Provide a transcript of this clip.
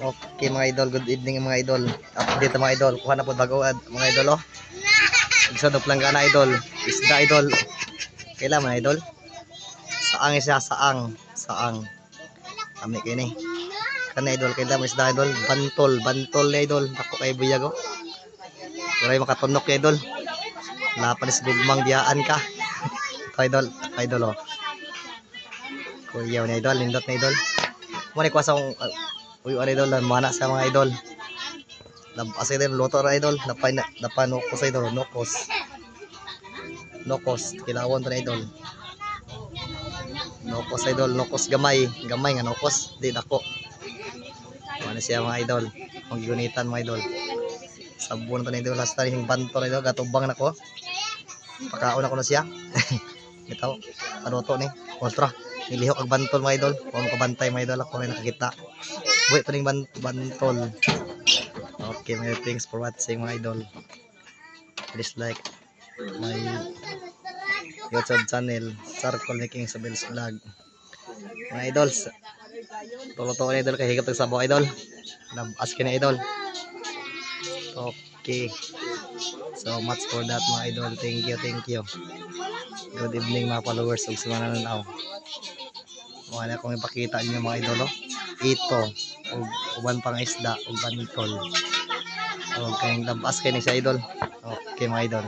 Okay mga idol, good evening mga idol. Update mga idol, kuha na po bagoad mga idol oh. Igsodop lang ka na idol, isda idol. Kailan mga idol? Saang siya, saang. Kami kini. Kana idol, kailan mo isda idol? Bantol na idol. Ako kay buyag oh. Kuray makatunok ya idol. Lapanis gugmang diyaan ka. Idol oh. Kuyaw na idol, lindot na idol. Mo ni kuwasa kong uy, ano idol, mana sa mga idol. Labas idol, luto na idol. Napanukos idol, nukos. Kilawon to na idol. Nukos idol, nukos gamay. Gamay nga nukos, di dako. Ano siya mga idol. Magigunitan mga idol. Sabon to na idol, last time yung banto na idol. Gatubang na ko. Pakaon ako na siya. Ito, ano to ni? Ultra. Nilihok ang bantol mga idol. Huwag mo kabantay mga idol. Ako na nakakita. Wait pa rin bantol. Okay, many thanks for watching mga idol. Please like my YouTube channel, Charcoal Making Sabils Vlog. Mga idols, tulo-tulo na idol kay higap sa sabaw idol. Labas ka na idol. Okay. So much for that mga idol. Thank you. Good evening mga followers ug sa mga nanonood. Wala akong ipakita niyo mga idol oh. Ito ug uban pang isda ug bantol. Okay, labas kay ni sa idol. Okay mga idol.